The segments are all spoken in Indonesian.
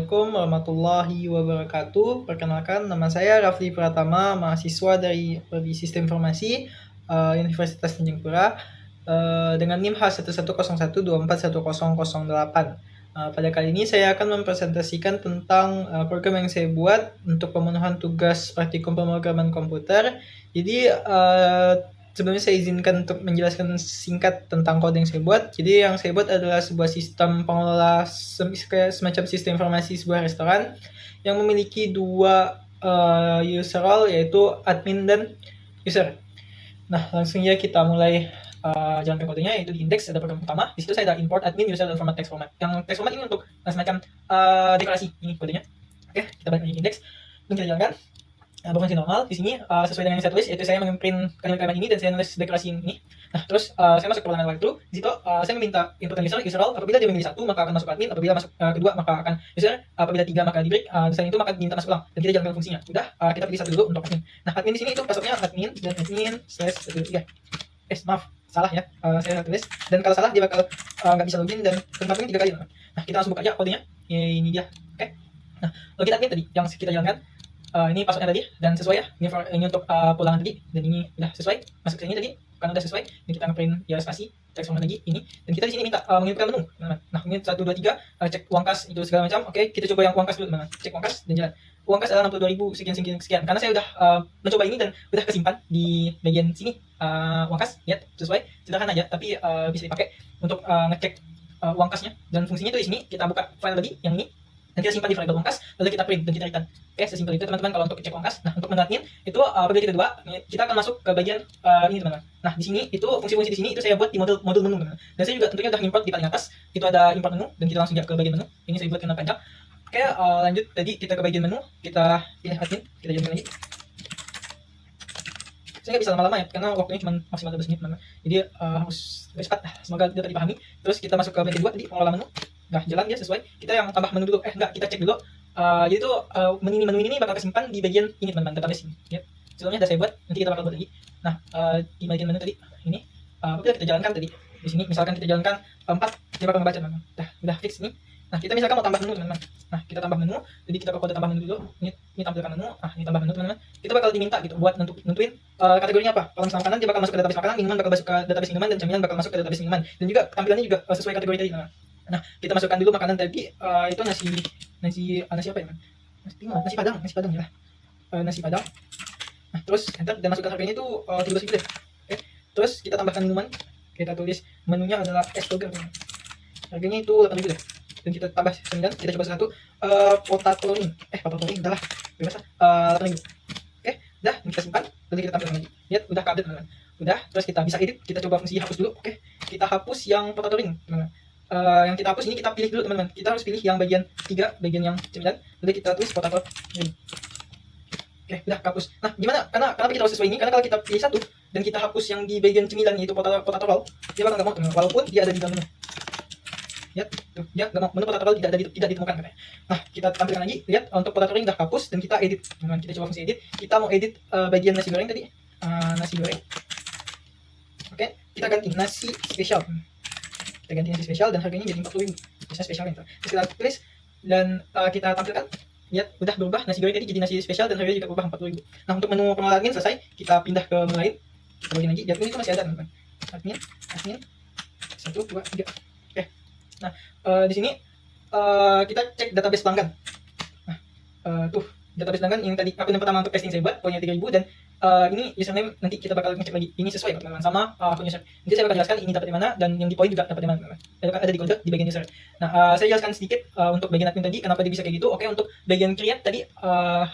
Assalamualaikum warahmatullahi wabarakatuh. Perkenalkan, nama saya Rafli Pratama, mahasiswa dari Prodi Sistem Informasi Universitas Tanjung Pura dengan NIM H1101241008. Pada kali ini saya akan mempresentasikan tentang program yang saya buat untuk pemenuhan tugas praktikum pemrograman komputer. Jadi sebelumnya saya izinkan untuk menjelaskan singkat tentang kode yang saya buat. Jadi yang saya buat adalah sebuah sistem pengelola semacam sistem informasi sebuah restoran yang memiliki dua user role, yaitu admin dan user. Nah, langsung ya kita mulai jalankan kodenya, yaitu di index ada program utama. Di situ saya ada import admin user dan format text format. Yang text format ini untuk semacam deklarasi, ini kodenya. Oke, kita balik lagi ke index dan kita jalankan. Berfungsi normal di sini sesuai dengan yang saya tulis, yaitu saya meng-print kalimat-kalimat ini dan saya nulis deklarasi ini. Nah, terus saya masuk ke ulangan waktu. Di situ saya meminta input user role. Apabila dia memilih 1 maka akan masuk admin, apabila masuk 2 maka akan user, apabila 3 maka di break. Selain itu maka diminta masuk ulang dan kita jalankan fungsinya. Udah, kita pilih satu dulu untuk admin. Nah, admin di sini itu passwordnya admin dan admin/123. Maaf, salah ya. Saya tulis dan kalau salah dia bakal nggak bisa login dan tempatnya 3 kali. Nah, kita langsung buka aja kodenya. Ini dia. Oke. Nah, login admin tadi yang kita jalankan. Ini passwordnya tadi dan sesuai ya, ini untuk pulangan tadi dan ini udah sesuai masuk ke sini tadi karena udah sesuai. Dan kita ngeprint ya spasi teks format lagi ini dan kita di sini minta menginputkan menu teman-teman. Nah, ini 1 2 3 cek uang kas itu segala macam. Oke, kita coba yang uang kas dulu teman-teman. Cek uang kas dan jalan. Uang kas adalah 62.000 sekian karena saya udah mencoba ini dan udah kesimpan di bagian sini uang kas. Lihat, sesuai, sederhana aja tapi bisa dipakai untuk ngecek uang kasnya dan fungsinya itu di sini. Kita buka file tadi yang ini dan kita simpan di variabel uang kas, lalu kita print dan kita return. Oke, sesimpel itu teman-teman kalau untuk cek uang kas. Nah, untuk menadmin itu apabila kita dua, kita akan masuk ke bagian ini teman-teman. Nah, di sini itu fungsi-fungsi di sini itu saya buat di modul menu teman-teman. Dan saya juga tentunya udah import di paling atas. Itu ada import menu dan kita langsung ke bagian menu. Ini saya buat karena panjang. Oke, lanjut tadi kita ke bagian menu, kita pilih admin, kita jalankan lagi. Saya nggak bisa lama-lama ya karena waktunya cuma maksimal 12 menit teman-teman. Jadi harus cepat. Semoga dapat dipahami. Terus kita masuk ke bagian kedua tadi pengelola menu. Nah, jalan ya sesuai. Kita yang tambah menu dulu. Enggak, kita cek dulu. Jadi itu menu ini bakal kesimpan di bagian ini teman-teman, database ini. Ya. Sebelumnya udah saya buat, nanti kita bakal buat lagi. Nah, di bagian menu tadi ini apabila kita jalankan tadi di sini, misalkan kita jalankan 4, dia bakal ngebaca teman-teman. Udah fix ini. Nah, kita misalkan mau tambah menu teman-teman. Nah, kita tambah menu. Jadi kita ke kode tambah menu dulu. Ini tampilkan menu. Ini tambah menu teman-teman. Kita bakal diminta gitu buat nentuin kategorinya apa. Kalau misalkan makanan dia bakal masuk ke database makanan, minuman bakal masuk ke database minuman dan camilan bakal masuk ke database minuman. Dan juga tampilannya juga sesuai kategori tadi teman-teman. Nah, kita masukkan dulu makanan tadi, itu nasi apa ya, nasi padang ya. Nasi padang. Nah, terus enter dan masukkan harganya itu 13.000 deh. Oke. Terus kita tambahkan minuman. Kita tulis menunya adalah es burger. Harganya itu 8.000 deh. Dan kita tambah 9, kita coba satu potato ring. Udah lah. Bebas lah. 8.000. Oke, udah kita simpan, nanti kita tampilkan lagi. Lihat, udah keupdate teman-teman. Udah, terus kita bisa edit, kita coba fungsi hapus dulu. Oke. Kita hapus yang potato ring, teman-teman. Yang kita hapus ini kita pilih dulu teman-teman. Kita harus pilih yang bagian 3, bagian yang 9. Lalu kita tulis potato ring. Oke, udah hapus. Nah, gimana? Kenapa kita harus sesuai ini? Karena kalau kita pilih 1 dan kita hapus yang di bagian cemilan yaitu potato roll, dia bakal nggak mau teman-teman. Walaupun dia ada di dalam menu. Lihat, tuh, dia nggak mau. Menu potato roll tidak ditemukan katanya. Nah, kita tampilkan lagi. Lihat, untuk potato ring udah hapus dan kita edit. Teman-teman, kita coba fungsi edit. Kita mau edit bagian nasi goreng tadi. Nasi goreng. Oke, kita ganti nasi spesial. Kita ganti nasi spesial dan harganya jadi 40.000. Biasanya spesial itu. Terus kita tulis dan kita tampilkan. Lihat, udah berubah nasi goreng tadi jadi nasi spesial dan harganya juga berubah 40.000. Nah, untuk menu pengelola admin selesai, kita pindah ke menu lain. Kita login lagi. Admin itu masih ada teman-teman. Admin 1 2 3. Oke. Nah, di sini kita cek database pelanggan. Nah, tuh database pelanggan yang tadi akun yang pertama untuk testing saya buat poinnya 3.000 dan ini username nanti kita bakal ngecek lagi ini sesuai teman-teman sama akun user. Nanti saya bakal jelaskan ini dapat di mana dan yang di point juga dapat di mana teman-teman. Ada di kode di bagian user. Nah, saya jelaskan sedikit untuk bagian admin tadi kenapa dia bisa kayak gitu. Oke, untuk bagian create tadi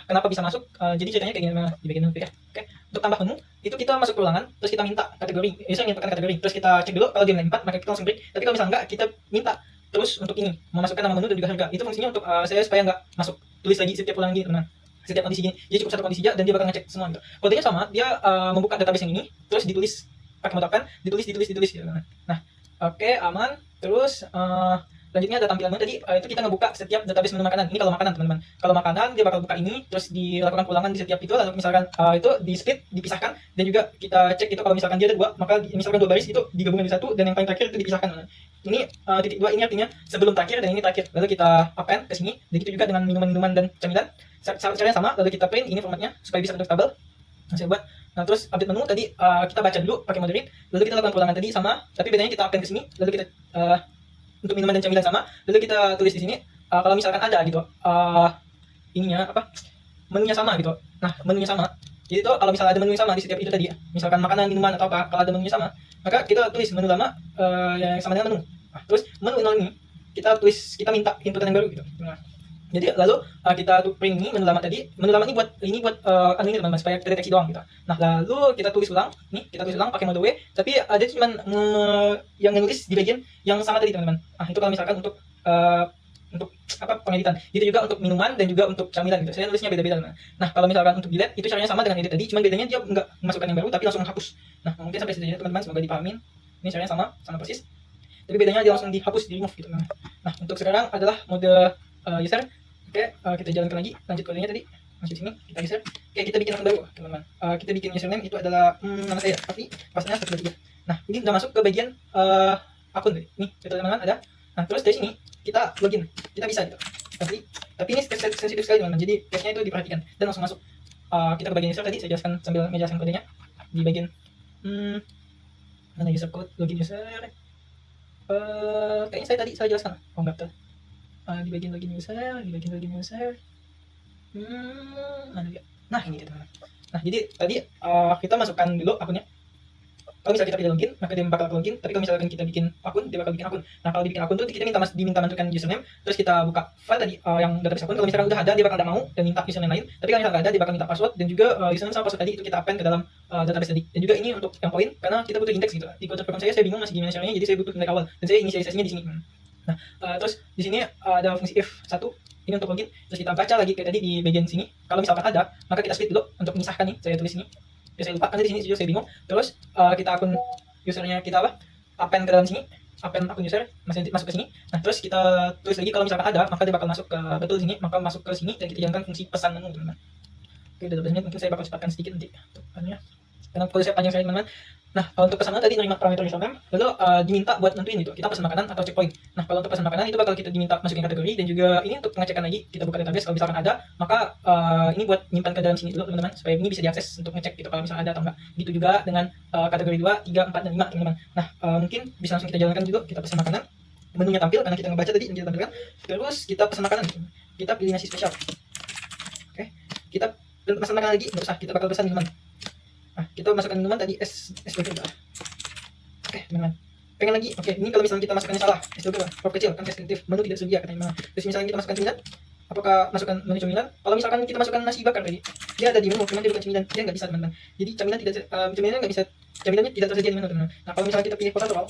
kenapa bisa masuk. Jadi ceritanya kayak gini di bagian menu ya. Oke, untuk tambah menu itu kita masuk ke ulangan terus kita minta kategori. User menginputkan kategori. Terus kita cek dulu kalau dia nilai 4 maka kita langsung break. Tapi kalau misalnya enggak kita minta terus untuk ini memasukkan nama menu dan juga harga. Itu fungsinya untuk saya supaya nggak masuk tulis lagi setiap ulangan gitu teman. Setiap kondisi gini, jadi cukup satu kondisi aja dan dia bakal ngecek semua gitu. Kodenya sama, dia membuka database yang ini, terus ditulis pakai menggunakan ditulis gitu. Nah, oke, aman. Terus selanjutnya ada tampilan menu tadi, itu kita ngebuka setiap database menu makanan. Ini kalau makanan teman-teman. Kalau makanan dia bakal buka ini, terus dilakukan ulangan di setiap itu, lalu misalkan itu di split, dipisahkan, dan juga kita cek itu kalau misalkan dia ada 2, maka misalkan 2 baris itu digabungkan di 1 dan yang paling terakhir itu dipisahkan. ini titik 2 ini artinya sebelum terakhir dan ini terakhir. Lalu kita append ke sini. Begitu juga dengan minuman-minuman dan camilan. Caranya sama, lalu kita print ini formatnya supaya bisa adaptable. Nah, saya buat. Nah, terus update menu tadi kita baca dulu pakai mode read, lalu kita lakukan pengulangan tadi sama, tapi bedanya kita append ke sini, lalu kita untuk minuman dan camilan sama, lalu kita tulis di sini kalau misalkan ada gitu ininya apa menunya sama gitu. Nah, menunya sama. Jadi itu kalau misalnya ada menu yang sama di setiap itu tadi ya, misalkan makanan, minuman atau apa, kalau ada menunya sama, maka kita tulis menu lama yang sama dengan menu. Nah, terus menu 0 ini kita tulis, kita minta inputan yang baru gitu. Nah, jadi lalu kita print ini menu lama tadi. Menu lama ini buat ini teman-teman supaya terdeteksi doang gitu. Nah, lalu kita tulis ulang. Nih, kita tulis ulang pakai mode W, tapi ada cuma yang nulis di bagian yang sama tadi teman-teman. Nah, itu kalau misalkan untuk apa pengeditan. Itu juga untuk minuman dan juga untuk camilan gitu. Saya nulisnya beda-beda. Nah, kalau misalkan untuk delete itu caranya sama dengan edit tadi, cuma bedanya dia enggak masukkan yang baru tapi langsung menghapus. Nah, mungkin sampai sini teman-teman, semoga dipahamin. Ini caranya sama persis. Tapi bedanya dia langsung dihapus, di remove gitu. Nah, untuk sekarang adalah mode user. Oke, kita jalankan lagi, lanjut kodenya tadi, masuk sini, kita user. Oke, kita bikin akun baru, teman-teman. Kita bikin username itu adalah nama saya, tapi passwordnya 123. Nah, ini udah masuk ke bagian akun tadi. Nih, itu teman-teman ada. Nah, terus dari sini kita login, kita bisa gitu. Tapi ini sensitif sekali teman-teman, jadi case-nya itu diperhatikan dan langsung masuk. Kita ke bagian user tadi, saya jelaskan sambil menjelaskan kodenya di bagian mana user code, login user. Kayaknya saya jelaskan. Oh, enggak betul. Di bagian login user, mana dia? Nah, ini dia teman-teman. Nah, jadi tadi kita masukkan dulu akunnya. Kalau misalnya kita tidak login, maka dia bakal login. Tapi kalau misalkan kita bikin akun, dia bakal bikin akun. Nah, kalau dibikin akun tuh kita diminta masukkan username, terus kita buka file tadi yang database akun. Kalau misalkan udah ada, dia bakal tidak mau dan minta username lain. Tapi kalau misalkan nggak ada, dia bakal minta password dan juga username sama password tadi itu kita append ke dalam database tadi. Dan juga ini untuk yang poin, karena kita butuh indeks gitu. Di kode program saya bingung masih gimana caranya, jadi saya butuh dari awal. Dan saya inisialisasinya di sini. Nah, terus di sini ada fungsi if 1 ini untuk login. Terus kita baca lagi kayak tadi di bagian sini. Kalau misalkan ada, maka kita split dulu untuk memisahkan nih. Saya tulis ini. Ya, saya lupa karena di sini jujur saya bingung. Terus kita akun usernya kita append ke dalam sini, append akun user masuk ke sini. Nah, terus kita tulis lagi kalau misalkan ada, maka dia bakal masuk ke betul sini, maka masuk ke sini dan kita jalankan fungsi pesan menu teman-teman. Oke, udah 12 menit, mungkin saya bakal cepatkan sedikit nanti karena kode saya panjang sekali teman-teman. Nah, untuk pesanan tadi nerima parameter username, lalu diminta buat nentuin itu kita pesan makanan atau checkpoint. Nah, kalau untuk pesan makanan itu bakal kita diminta masukin kategori dan juga ini untuk pengecekan lagi, kita buka database kalau misalkan ada, maka ini buat nyimpan ke dalam sini dulu teman-teman supaya ini bisa diakses untuk ngecek gitu kalau misalkan ada atau enggak. Gitu juga dengan kategori 2, 3, 4 dan 5 teman-teman. Nah, mungkin bisa langsung kita jalankan dulu, kita pesan makanan. Menunya tampil karena kita ngebaca tadi yang kita tampilkan. Terus kita pesan makanan. Kita pilih nasi spesial. Oke. Kita pesan makanan lagi, enggak usah, kita bakal pesan minuman. Nah, kita masukkan minuman tadi es doger. Oke, teman-teman. Pengen lagi? Oke, ini kalau misalnya kita masukkannya salah, es doger huruf kecil kan sensitif, menu tidak sedia katanya. Terus misalnya kita masukkan cemilan, apakah masukkan menu cemilan? Kalau misalkan kita masukkan nasi bakar tadi, dia ada di menu, cuman dia bukan cemilan, dia nggak bisa teman-teman. Jadi cemilannya nggak bisa, cemilannya tidak tersedia di menu teman-teman. Nah, kalau misalnya kita pilih kota total,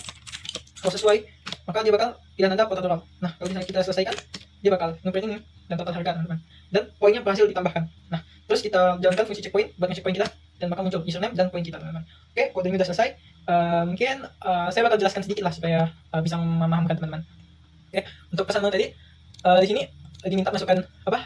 kalau sesuai, maka dia bakal pilihan Anda kota total. Nah, kalau misalnya kita selesaikan, dia bakal nge-print ini dan total harga teman-teman. Dan poinnya berhasil ditambahkan. Nah, terus kita jalankan fungsi checkpoint buat nge-checkpoint kita dan bakal muncul username dan poin kita teman-teman. Oke, kodenya udah selesai. Mungkin saya bakal jelaskan sedikit lah supaya bisa memahamkan teman-teman. Oke, untuk pesan tadi di sini diminta masukkan apa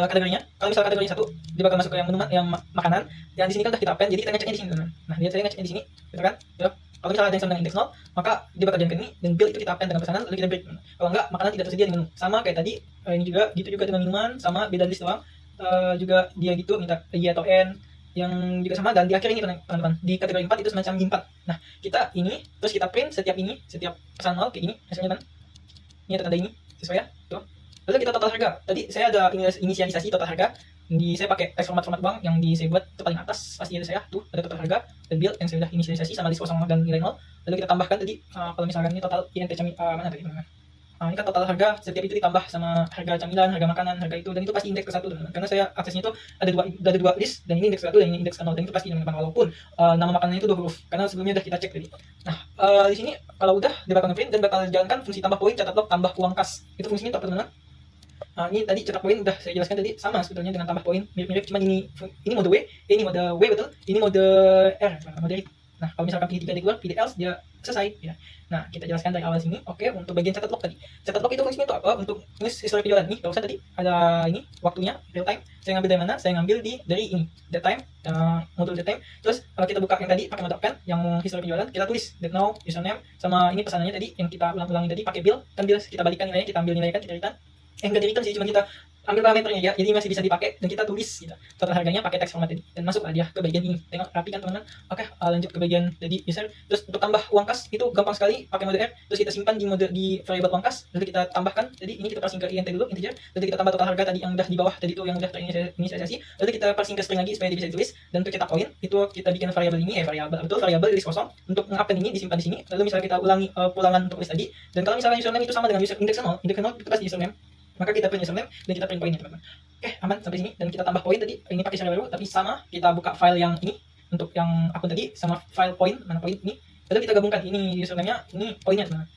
kategorinya. Kalau misalnya kategorinya 1, dia bakal masuk ke yang minuman, yang makanan. Yang di sini kan udah kita append, jadi kita ngeceknya di sini teman-teman. Nah, dia saya ngeceknya di sini, gitu kan? Ya. Kalau misalnya ada yang sama dengan indeks 0, maka dia bakal jalankan ini dan build itu kita append dengan pesanan lalu kita break. Kalau enggak, makanan tidak tersedia di menu. Sama kayak tadi, ini juga gitu juga dengan minuman, sama beda list doang. Juga dia gitu minta I atau N yang juga sama, dan di akhir ini teman-teman di kategori 4 itu semacam impat. Nah, kita ini terus kita print setiap pesan 0 kayak ini hasilnya kan. Ini ada tanda ini sesuai ya, tuh. Lalu kita total harga. Tadi saya ada inisialisasi total harga. Saya pakai teks format bank yang saya buat itu paling atas pasti ada saya tuh ada total harga dan build yang saya sudah inisialisasi sama list kosong dan nilai 0. Lalu kita tambahkan tadi kalau misalkan ini total INT mana tadi teman-teman. Ini kan total harga setiap itu ditambah sama harga camilan, harga makanan, harga itu, dan itu pasti indeks ke 1 teman-teman. Karena saya aksesnya itu ada dua list dan ini indeks ke 1 dan ini indeks ke 0 dan itu pasti teman-teman walaupun nama makanannya itu 2 huruf karena sebelumnya udah kita cek tadi. Nah, di sini kalau udah dia bakal nge-print dan bakal jalankan fungsi tambah poin, catat log, tambah uang kas. Itu fungsinya apa teman-teman? Ini tadi cetak poin udah saya jelaskan tadi sama sebetulnya dengan tambah poin mirip-mirip, cuma ini mode W, ini mode W betul, ini mode R, mode read. Nah, kalau misalkan pilih 3 di keluar, pilih else, dia selesai ya. Nah, kita jelaskan dari awal sini. Oke, untuk bagian catat log tadi. Catat log itu fungsinya itu apa? Untuk nulis histori penjualan nih. Barusan tadi ada ini waktunya real time. Saya ngambil dari mana? Saya ngambil dari ini, date time, modul date time. Terus kita buka yang tadi pakai mode append yang histori penjualan, kita tulis date now, username, sama ini pesanannya tadi yang kita ulang-ulangi tadi pakai bill. Kan bill kita balikan nilainya, kita ambil nilai kan, kita return. Enggak di return sih, cuma kita ambil parameternya ya, jadi masih bisa dipakai dan kita tulis gitu. Total harganya pakai teks format tadi dan masuklah dia ke bagian ini. Tengok rapi kan teman-teman. Oke, lanjut ke bagian tadi user. Terus untuk tambah uang kas itu gampang sekali pakai mode R. Terus kita simpan di mode di variable uang kas. Lalu kita tambahkan. Jadi ini kita parsing ke int dulu, integer. Lalu kita tambah total harga tadi yang udah di bawah tadi itu yang udah terinisialisasi. Lalu kita parsing ke string lagi supaya dia bisa ditulis. Dan untuk cetak poin itu kita bikin variable ini variable list kosong untuk ngapain ini disimpan di sini. Lalu misalnya kita ulangi pulangan untuk list tadi. Dan kalau misalnya username itu sama dengan user index 0 itu pasti username. Maka kita print username dan kita print poinnya teman-teman. Oke, aman sampai sini dan kita tambah poin tadi. Ini pakai cara baru tapi sama, kita buka file yang ini untuk yang akun tadi sama file poin, mana poin ini. Lalu kita gabungkan ini username-nya, ini poinnya teman-teman.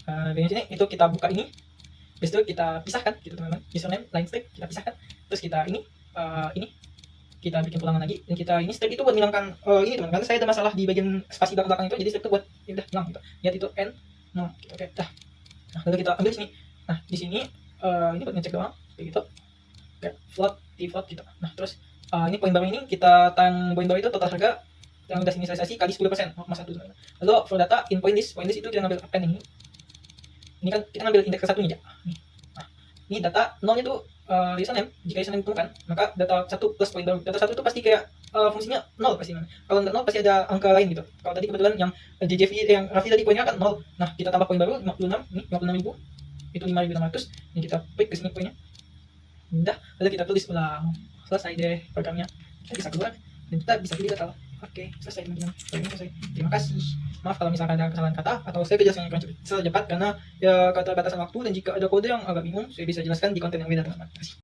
Nah, dari sini itu kita buka ini. Habis itu kita pisahkan gitu teman-teman. Username line strip kita pisahkan. Terus kita ini kita bikin ulangan lagi dan kita ini strip itu buat menghilangkan ini teman-teman. Karena saya ada masalah di bagian spasi belakang itu, jadi strip itu buat ya udah hilang gitu. Lihat itu n no gitu. Oke, dah. Nah, lalu kita ambil sini. Nah, di sini ini buat ngecek doang kayak gitu. Oke, float gitu. Nah, terus ini poin baru ini kita poin baru itu total harga yang udah inisialisasi kali 10%, 0,1 teman-teman. Lalu for data in point list itu kita ngambil append ini. Ini kan kita ngambil indeks ke-1 nya aja. Nah, ini data 0-nya tuh username. Jika username ditemukan, maka data 1 plus poin baru. Data 1 itu pasti kayak fungsinya 0 pasti. Kalau enggak 0 pasti ada angka lain gitu. Kalau tadi kebetulan yang JJV yang Raffi tadi poinnya kan 0. Nah, kita tambah poin baru 56, ini 56.000. Itu 5.600. Ini kita klik ke sini poinnya. Udah, lalu kita tulis ulang. Selesai deh programnya. Kita bisa keluar dan kita bisa pilih total. Oke, selesai teman-teman. Selesai. Terima kasih. Maaf kalau misalkan ada kesalahan kata atau saya jelaskan yang cepat karena ya keterbatasan waktu dan jika ada kode yang agak bingung saya bisa jelaskan di konten yang beda teman-teman. Terima kasih.